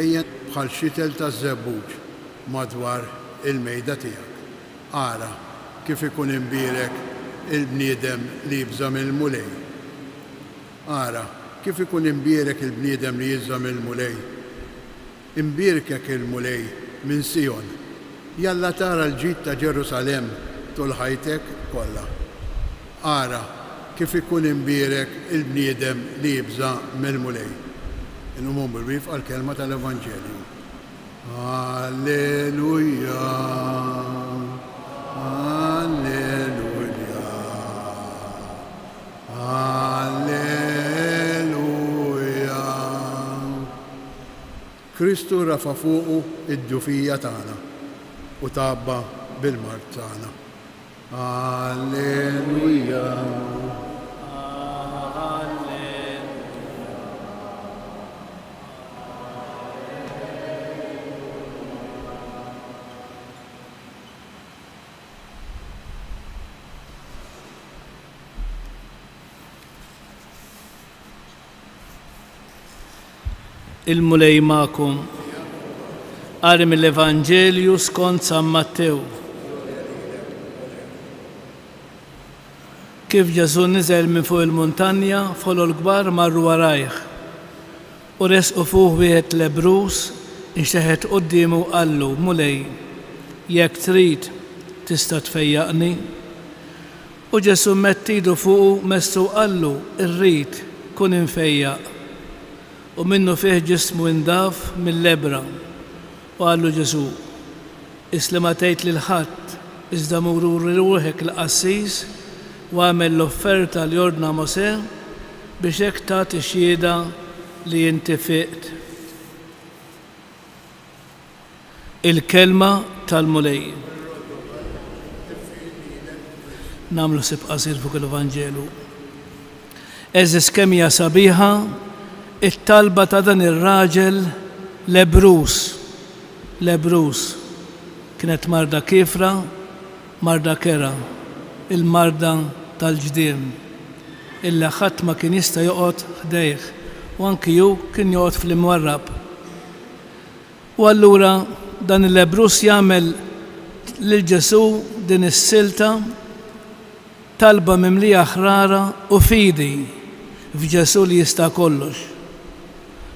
bħal xitel ta' żebbuġ madwar il-mejda tiegħek. Ara kif ikun imbierek il-bniedem li jibżam il-mulej. Ara kif ikun imbierek il-bniedem li jibżam il-mulej. Imbierkek il-mulej minn Sion. Jalla tara l-ġid ta' Ġerusalem tul ħajtek kollha. Ara kif ikun imbierek il-bniedem li jibża mill-mulej. Inhom bil-wif għal-kelma tal-Evanġelju. Alleluja, alleluja, alleluja. Kristu rafa fuqu id-ġufija tagħna u tabba bil-mart tagħna. Alleluja. Il-mulej ma'kom. Qari mill-Evanġelju skont San Mattew. Kif Ġesu niżel minn fuq il-muntanja, f'ħolol kbar marru warajh. U resqu fuq wieħed lebrus, inxteħet qudiemu u qallu, mulej, jekk trid tista' tfejjaqni. U Ġesu mett idu fuqu messu qallu, irrid kun infejjaq. U minnu fih ġismu indaf mill-lebra. U għallu Ġesu, isli ma tgħid lil ħadd, iżda muru ruħek l-qassis u għamel l-offerta li ordna Mosè biex hekk tagħti xhieda li inti fiqt. Il-kelma tal-mulej. Namlu sib qasir fuq l-Evanġelu. Eżis kemm hija sabiħa it-talba ta' dan ir-raġel lebrus. Kienet marda kifra, marda kera, il-marda tal-ġdiem. Illa ħadd ma kien jista' joqgħod ħdejh u anki hu kien joqgħod fl-imwarrab. U allura dan il-lebrus jagħmel lil Ġesu din is-silta talba mimlija ħrara u fidi f'Ġesu li jista' kollox.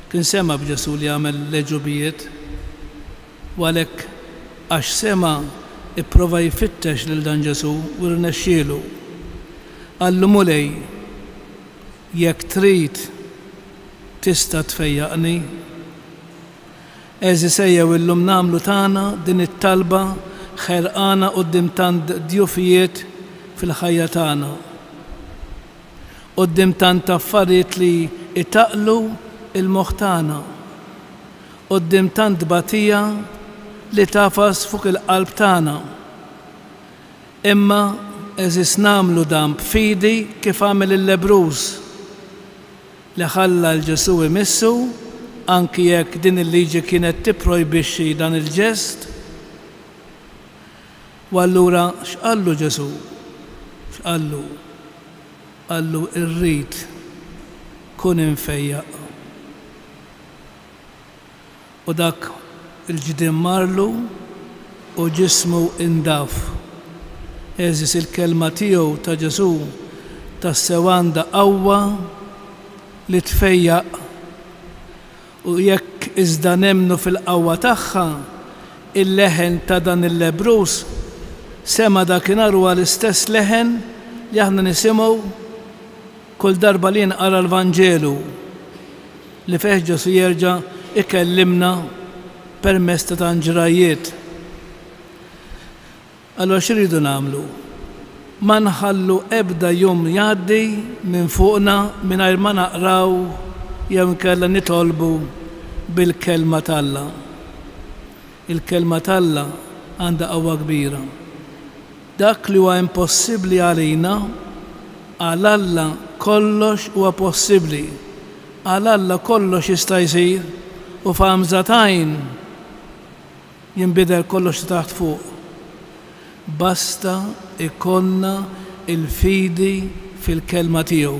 Kien sema b'Ġesu li għamel leġubijiet, u għalhekk għax sema ipprova jfittex lil dan Ġesu u rnexxielu. Qallu mulej, jekk trid tista' tfejjaqni. Eżis ejjew illum nagħmlu tagħna din it-talba ħerqana quddiem tant djufijiet fil-ħajja tagħna. Quddiem tant affarijiet li itaqlu il-moħħ tagħna, quddiem tant batija li tafas fuq il-qalb tagħna. Imma eżis nagħmlu dan b'fidi kif għamel il-lebrus li ħalla l-Ġesu imissu anki jekk din il-liġi kienet tipprojbixxi dan il-ġest. U allura x'qallu Ġesu? X'qallu? Qallu irrid kun infejjaq. U dak il-ġdiem marlu u ġismu indaf. Eżis il-kelma tiegħu ta' Ġesu tassew għandha qawwa li tfejjaq. U jekk iżda nemmnu fil-qawwa tagħha, il-leħen ta' dan il-lebrus sema dakinhar huwa l-istess leħen li aħna nisimgħu kull darba li nqara l-Vanġelu li fih Ġesu jerġa' ikellimna permezz ta' tanġrajiet. Allora x'iridu nagħmlu? Ma nħallu ebda jum jgħaddi minn fuqna mingħajr ma naqraw jew inkella nitolbu bil-kelma talla. Il-kelma talla għandha qawwa kbira. Dak li huwa impossibbli għalina, għal Alla kollox huwa possibbli. Għal Alla kollox jista' jsir u f'għamżatajn jinbidel kollox taħt fuq. Basta ikonna il-fidi fil-kelma tiegħu.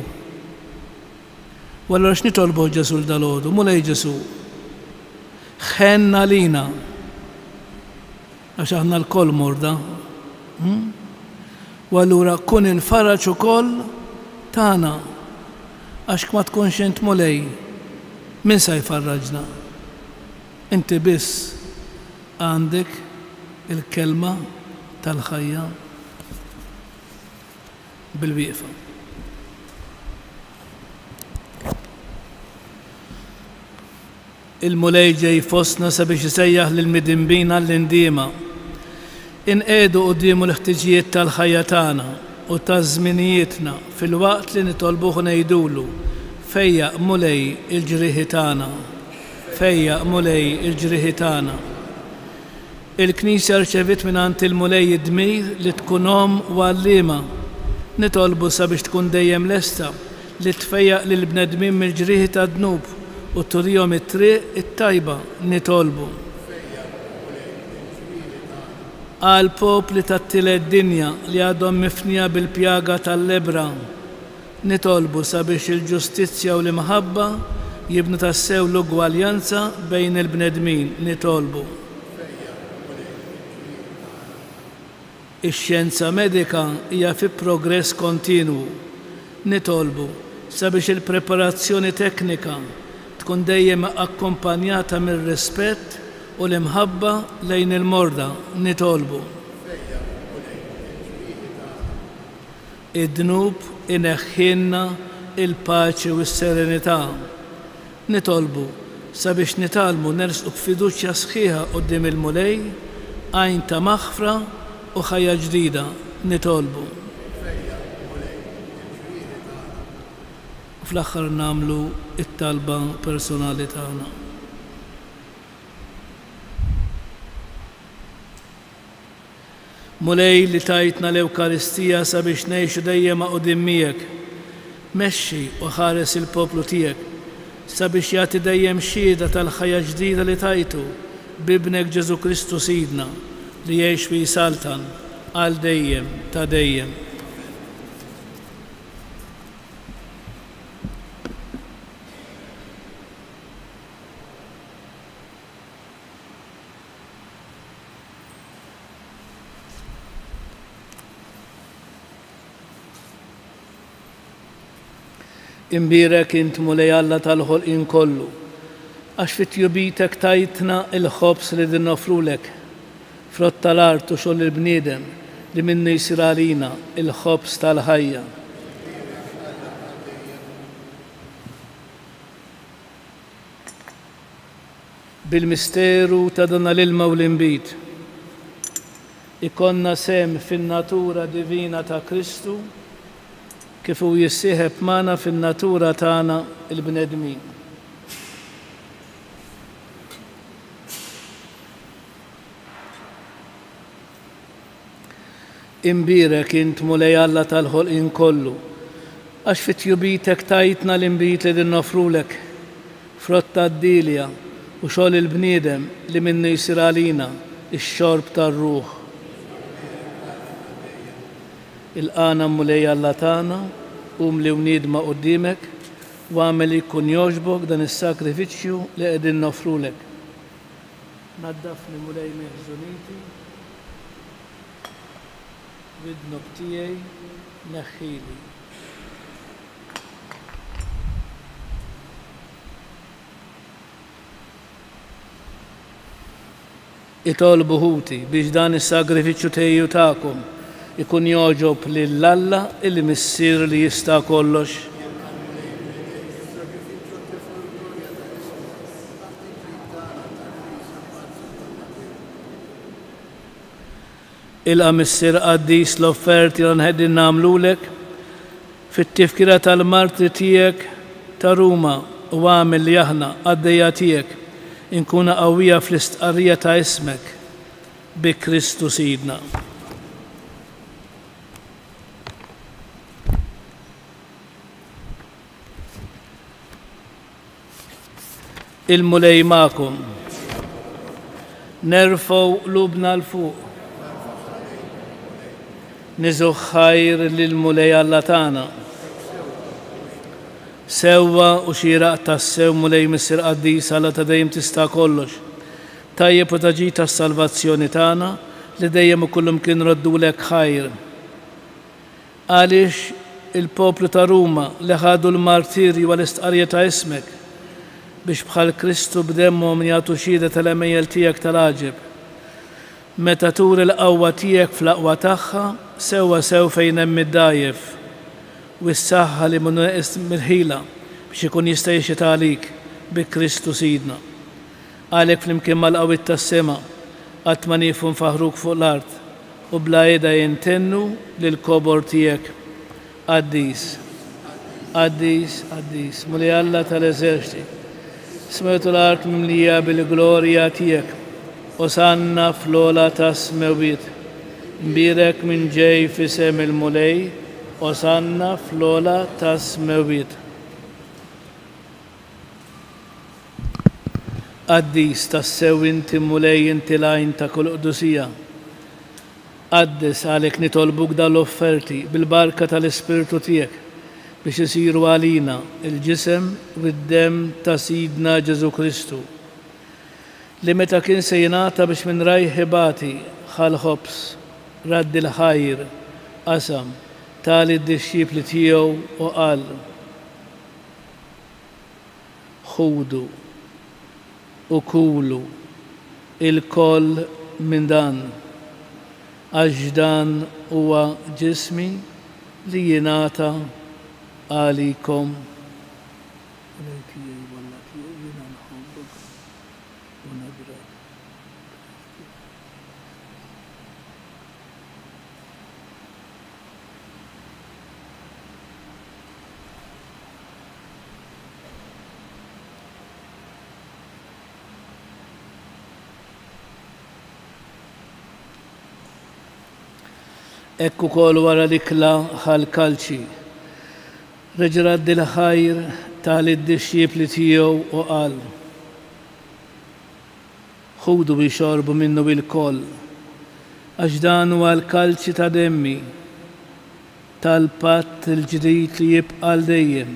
U allura x'nitolbu Ġesu l-dalgħodu? Mulej Ġesu, ħenna lina. Għax aħna l-koll morda. U allura kun il-faraġ ukoll tagħna. Għax ma tkunx int mulej, min se jfarraġna? Inti biss għandek il-kelma tal-ħajja bil-wieqfa. Il-mulej ġej fostna sabiex isejjaħ lill-midinbina l-indiema. Inqedu qudiemu l-ħtiġijiet tal-ħajja tagħna u taż-żminijietna fil-waqt li nitolbuh ngħidulu fejjaq mulej il-ġrieħi tagħna. Fejjaq mulej il-ġrieħi tagħna. Il-Knisja rċevit mingħand il-mulej id-dmir li tkun omm u għalliema. Nitolbu sabiex tkun dejjem lesta li tfejjaq lill-bnedmin mill-ġrieħi tad-dnub u turihom it-triq it-tajba. Nitolbu għal popli tat-tielet dinja li għadhom mifnija bil-pjaga tal-lebra. Nitolbu sabiex il-ġustizzja u l-imħabba jibnu tassew l-ugwaljanza bejn il-bnedmin. Nitolbu ix-xjenza medika hija fi progress kontinwu. Nitolbu sabiex il-preparazzjoni teknika tkun dejjem akkompanjata mir-rispett u l-imħabba lejn il-morda. Nitolbu id-dnub ineħħinna il-paċi u s-serenità. Nitolbu sabiex nitalmu nersqu b'fiduċja sħiħa quddiem il-mulej, għajn ta' maħfra u ħajja ġdida. Nitolbu fl-aħħar nagħmlu it-talba personali tagħna. Mulej li tajtna l-Ewkaristija sabiex ngħixu dejjem quddiem miegħek, mexxi u ħares il-poplu tiegħek sabiex jagħti dejjem xhieda tal-ħajja ġdida li tajtu bibnek Ġesu Kristu Sidna li jgħix fi saltan għal dejjem ta' dejjem. Imbirek int mulej Alla tal-ħolqien kollu, għax fit-tjubitek tajtna il-ħobs li din nofrulek, frott tal-art u xogħol il-bniedem li minnu jsir għalina il-ħobs tal-ħajja. Bil-misteru ta' dan l-ilma u l-inbit ikonna sem fin-natura divina ta' Kristu kif hu jissieħeb magħna fin-natura tagħna il-bnedmin. Imbirek int mulej Alla tal-ħolqien kollu, għax fit-tjubitek tajtna l-inbit li din nofrulek, frott tad-dilja u xogħol il-bniedem li minnu jsir għalina ix-xorb tar-ruħ. Il-qana mulej Alla tagħna li wniedma quddiemek u għamel jkun jogħġbok dan is-sakrifiċċju li qegħdin nofrulek. Naddafni mulej meħżuniti, bid-dnob tiegħi neħħili. Itolbu ħuti biex dan is-sagrifiċċju tejju tagħkom ikun joġob lill-Alla il-missier li jista' kollox. Ilqa missier qaddis l-offerti li nħeddin nagħmlulek fit-tifkira tal-martri tiegħek ta' Ruma u għamel li aħna għaddejja tiegħek inkuna qawwija fl-istqarrija ta' ismek bi Kristu Sidna. Il-mulej magħkom, nerfgħu qlubna l-fuq, niżgħu ħajr lill-mulej Alla tagħna. Sewwa u xieraq tassew mulej missier qaddis Alla ta' dejjem tista' kollox tajjeb u taġi tas-salvazzjoni tagħna li dejjem ikollhom kien raddulek ħajr. Għaliex il-poplu ta' Ruma li ħadu l-martirju għall-istqarrija ta' ismek biex bħal Kristu b'demmhom jagħtu xhieda tal-emejjel tiegħek tal-għaġeb. Meta turi l-qawwa tiegħek fl-aqwa tagħha sewwa sew fejn hemm id-dajjef u s-saħħa li munqes mill-ħila biex ikun jista' jixhid għalik bi Kristu Sidna. Għalhekk flimkien mal-qawwiet tas-sema qatt ma nieqfu nfaħruk fuq l-art u bla jeda jintennu lill-kobor tiegħek. Qaddis, qaddis, qaddis, muli Alla tal-eżerċiti. Smejtu l-art mimlija bil-glorja tiegħek. Osanna fl-ola tas-smewiet. Mbirek minn ġej f'isem il-mulej. Osanna fl-ola tas-smewiet. Qaddis tassew inti mulej inti lajn ta' kull qdusija. Qaddis għalhekk nitolbuk dal-offerti bil-barka tal-Ispirtu tiegħek biex isiru għalina il-ġisem u d-demm ta' Sidna Ġesu Kristu li meta kien se jingħata biex minn rajħibati ħal-ħobs raddi l-ħajr qasam tali d-dixxipli tiegħu u qal ħudu u kulu il-koll minn dan għax dan huwa ġismi li jingħata għalikom. Ekku kol wara l-ikla ħal-kalċi. Reġraddi l-ħajr tal-id-dixxipli tiegħu u qal ħudu biex xorbu minnu bil-koll għax dan huwa l-kalċi ta' demmi tal-patt il-ġdid li jibqa' dejjem.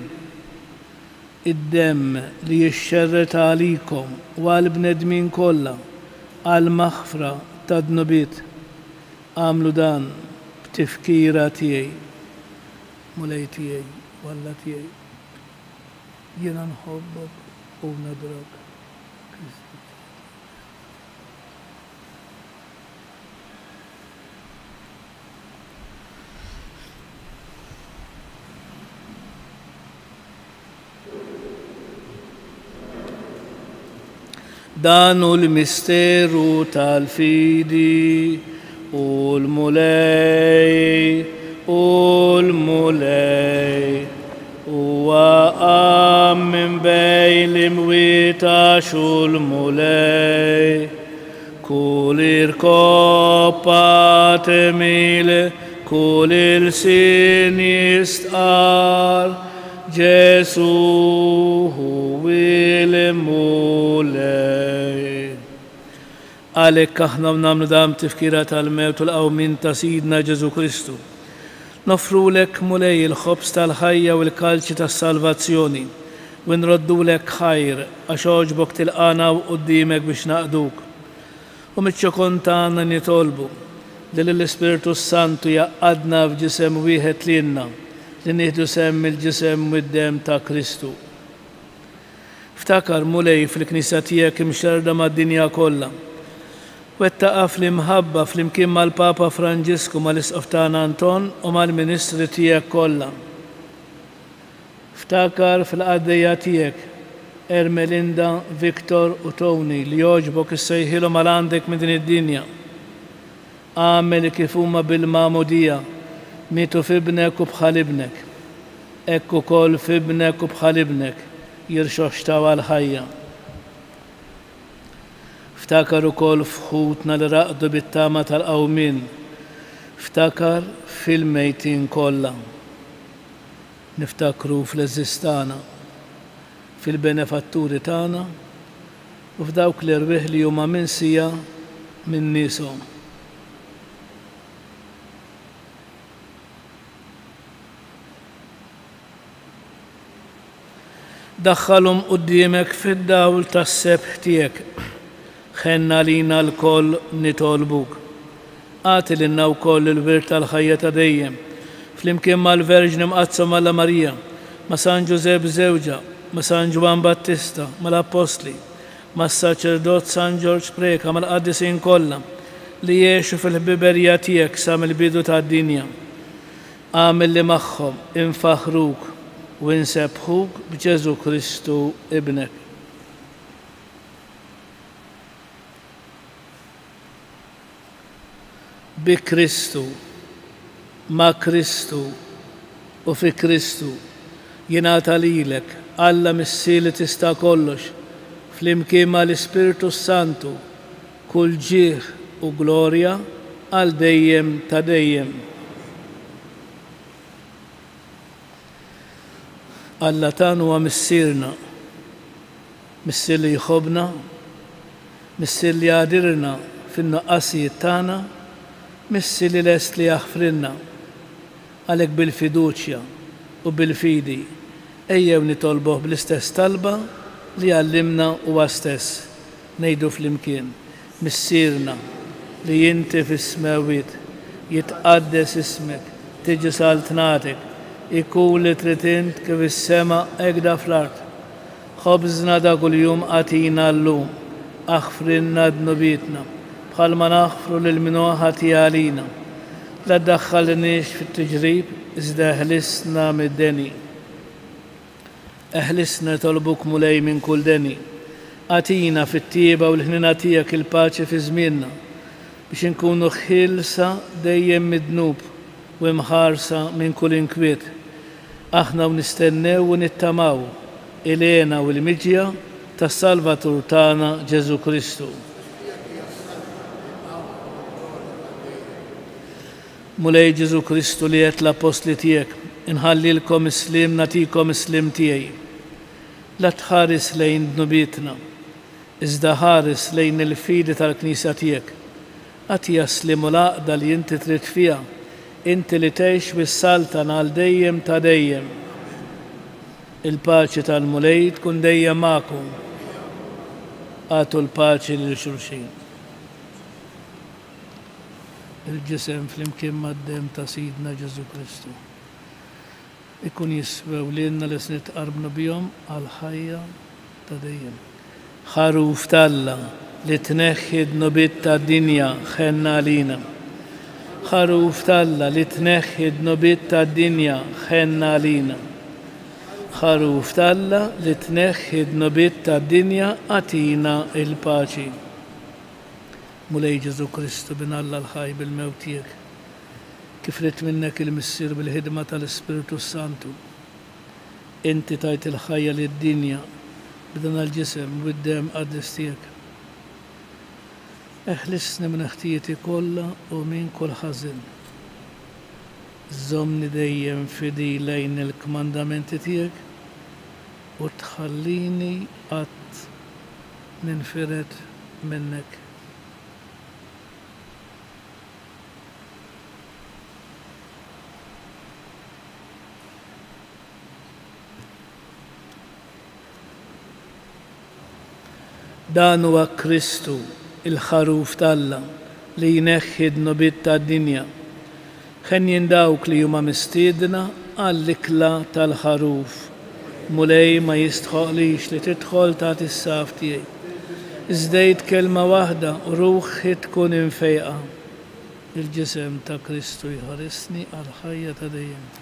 Id-demm li jixxerret għalikom u għall-bnedmin kollha għall-maħfra ta' dnubiet. Għamlu dan b'tifkira tiegħi, mulej tiegħi. Walla tiegħi jiena nħobbok u nadrak Kristu. Dan hu l-misteru tal-fidi u l-mulej u l-mulej huwa qam minn bejn l-imwieta xu l-mulej kull irkoppa temil kull il-sin jistqar Ġesu hu il-mulej. Għalhekk aħna nagħmlu dam tifkira tal-mewt u l-qawmin ta' Sidna Ġesu Kristu. Nofrulek mulej il-ħobs tal-ħajja u l-kalċi tas-salvazzjoni u nroddulek ħajr għax oġbok tilqana quddiemek biex naqduk. U miċ-ċokon tagħna nitolbu li l-Ispiritu Santu jaqadna f'ġisem wieħed lilna li nieħdu semm il-ġisem u d-demm ta' Kristu. Ftakar mulej fil-Knisja tiegħek imxerda mad-dinja kollha. Wettaqa fl-imħabba fl-imkien mal-Papa Franġisku mal-Isqoftan Anton u mal-Ministri tiegħek kollha. Ftakar fil-qaddejja tiegħek Ermelinda, Viktor u Tony li jogħġbok issejħilhom għal għandek minn din id-dinja. Għamel kif huma bil-magħmudija mietu f'ibnek u bħal ibnek. Hekk ukoll f'ibnek u bħal ibnek jirxoxtaw għal-ħajja. Ftakar ukoll f'ħutna li raqdu bit-tama tal-qawmin. Ftakar fil-mejtin kollha. Niftakru fl-eżistana, fil-benefatturi tagħna u f'dawk l-irwieħ li huma minsija minn nieshom. Daħħalhom quddiemek fid-dawl tas-sebħ tiegħek. Ħenna lina l-koll nitolbuk. Għati l-inna u koll il-virt tal-ħajja ta' dejjem. Flimkien mal-Verġni mqazza Malla Marija, ma' San Ġużepp Żewġa, ma' San Ġwan Battista, mal-Apostli, ma' s-Saċerdot San Ġorġ Preka, mal-Qaddisin kollha li jiexu fil-ħbiberija tiegħek sa mill-bidu tad-dinja. Għamil li magħhom infaħruk u insebħuk b'Ġesu Kristu ibnek. Bi Kristu, ma' Kristu u fi Kristu jingħata lilek Alla missi li tista' kollox flimkien mal-Ispiritu Santu kull ġieħ u glorja għal dejjem ta' dejjem. Alla tan huwa missierna, missier li jħobna, missier li għadirna fin-nuqqasijiet tagħna, missier li lest li jaħfrinna. Għalhekk bil-fiduċja u bil-fidi ejjew nitolbuh bl-istess talba li għallimna huwa stess. Ngħidu flimkien, missierna li inti fis-smewit jitqaddes ismek, tiġi saltnatek, ikun li trid int kif is-sema hekk fl-art. Ħobżna da kuljum għatina llum, aħfrinna dnubitna, bħalma naħfru lil min huwa ħatija għalina. La ddaħħalniex fit-tiġrib, iżda eħlisna mid-deni. Eħlisna tolbuk mulej minn kull deni. Għatina fit-tieba u l-ħnina tiegħek il-paċi fi żmienna biex inkunu ħilsa dejjem mid-dnub u imħarsa minn kull inkwiet. Aħna u nistennew u nittamaw ilena u l-miġja tas-Salvatur tagħna Ġesu Kristu. Mulej Ġesu Kristu li qed l-apostli tiegħek, inħallilkom islim natikom islim tiegħi. La tħares lejn dnubitna, iżda ħares lejn il-fidi tal-Knisja tiegħek. Għati jaslimu l-għaqda li inti trid fiha, inti li tgħix bis-saltan għal dejjem ta' dejjem. Il-paċi tal-mulej tkun dejjem magħkom. Għatu l-paċi lil xulxin. Il-ġisem flimkien mad-dem ta' Sidna Ġesu Kristu ikun jiswew lilna li nitqarbnu bihom għal ħajja ta' dejjem. Ħaruf talla li tneħħi d-nubit tad-dinja ħenna għalina. Ħaruf talla li tneħħi d-nubit tad-dinja ħenna għalina. Ħaruf talla li tneħħi d-nubit tad-dinja għatina il-paċi. Mulej Ġesu Kristu binalla l-ħaj bil-mewt tiegħek. Kif rid minnek il-missier bil-ħidma tal-Ispiritu Santu. Inti tajt il-ħajja lid-dinja b'dan il-ġisem u d-dem qaddis tiegħek. Eħlisni minn ħtijieti kollha u minn kull ħażin. Żommni dejjem fidi lejn il-kmandamenti tiegħek u tħallini qatt ninfired minnek. Dan huwa Kristu, il-ħaruf talla li jneħħi d-nubit tad-dinja. Ħen dawk li huma mistiedna għall-ikla tal-ħaruf. Mulej ma jistħoqlix li tidħol tagħti s-saf tiegħi. Iżdejt kelma waħda u ruħi tkun infejqa. Il-ġisem ta' Kristu jħarisni għal ħajja ta' dejjem.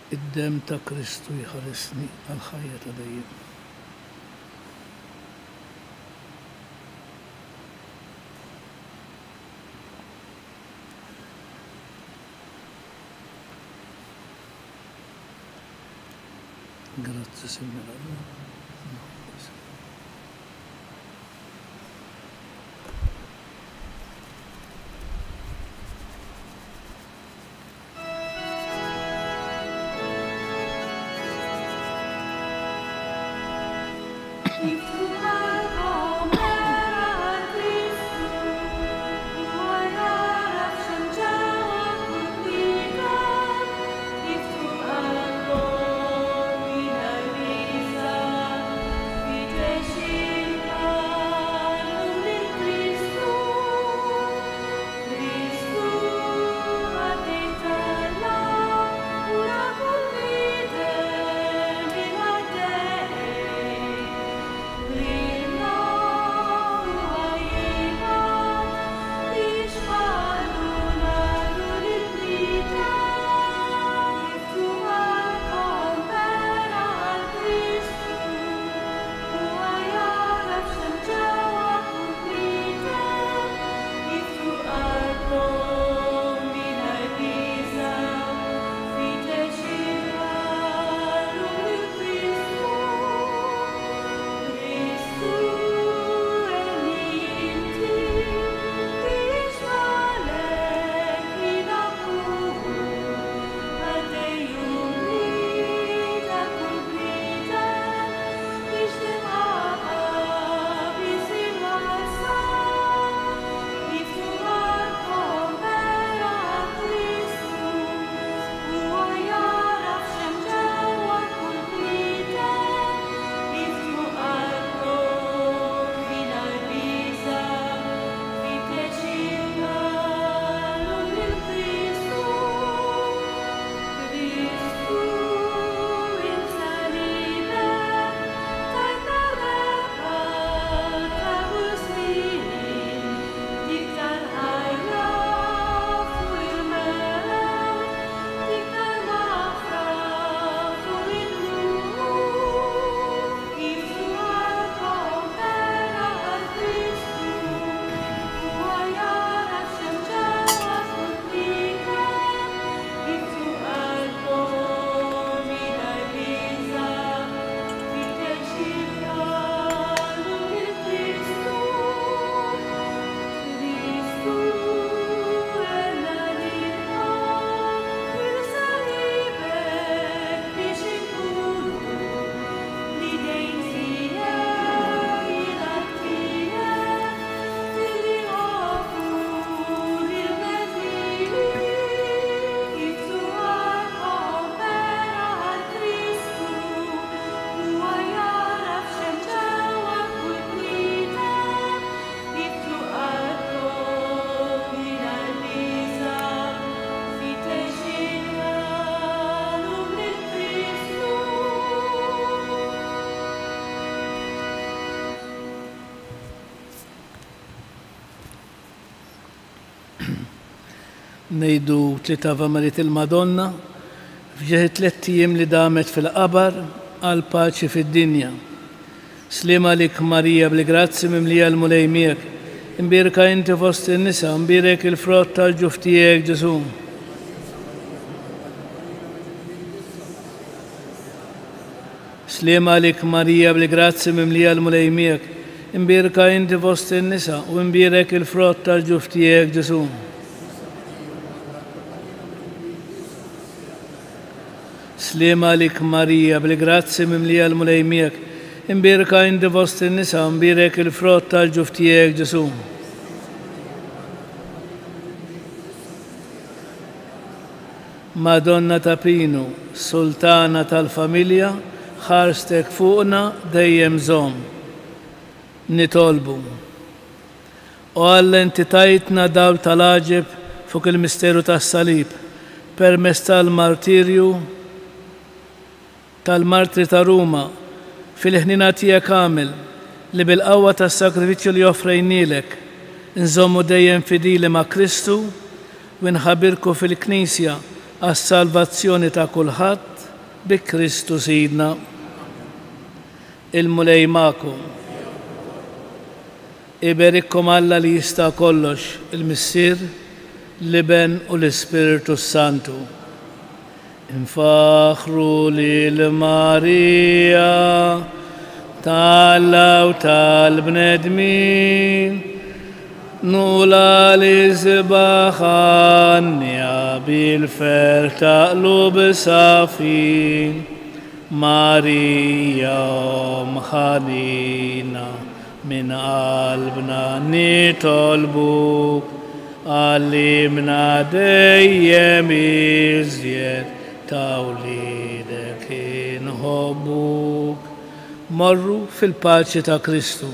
Id-dem ta' Kristu jħarisni għal ħajja ta' dejjem. Grazie Signore. nejdu tlita vamarit il-Madonna f'ġeħi 3 ijiem li damet fil-qabar għal paċi fid-dinja. Slima lik Marija bli grazzi mimlija l-mulej miegħek, imbirka inti fost in-nisa, imbirek il-frott tal-ġuf tiegħek Ġesu. Slima lik Marija bli grazzi mimlija l-mulej miegħek, imbirka inti fost in-nisa u imbirek il-frott tal-ġuf tiegħek Ġesu. Slima lik Marija bli grazzi mimlija l-mulej miegħek, imbirka inti fost in-nisa, imbirek il-frott tal-ġuf tiegħek Ġesu. Madonna ta' Pinu, Sultana tal-familja, ħarstek fuqna dejjem żomm. Nitolbu. U Alla inti tajtna dawl tal-aġeb fuq il-misteru tas-salib permezz tal-martirju tal-martri ta' Ruma fil-ħnina tiegħek kamil li bil-qawwa tas-sakrifiċċju li offrejnielek nżommu dejjem fidili ma' Kristu u nħabbirku fil-Knisja għas-salvazzjoni ta' kulħadd bi Kristu Sidna. Il-mulej magħkom. Iberikkom Alla li jista' kollox, il-Missier, l-Iben u l-Ispiritu Santu. Infaħru lil-Marija tal-Alla u tal-bnedmin, nula li zbaħanja bil-fer ta' qlub safi, Marija ħanina min qalbna nitolbuk, għallimna dejjem iżjed ta' wliedek inħobbuk. Morru fil-paċi ta' Kristu.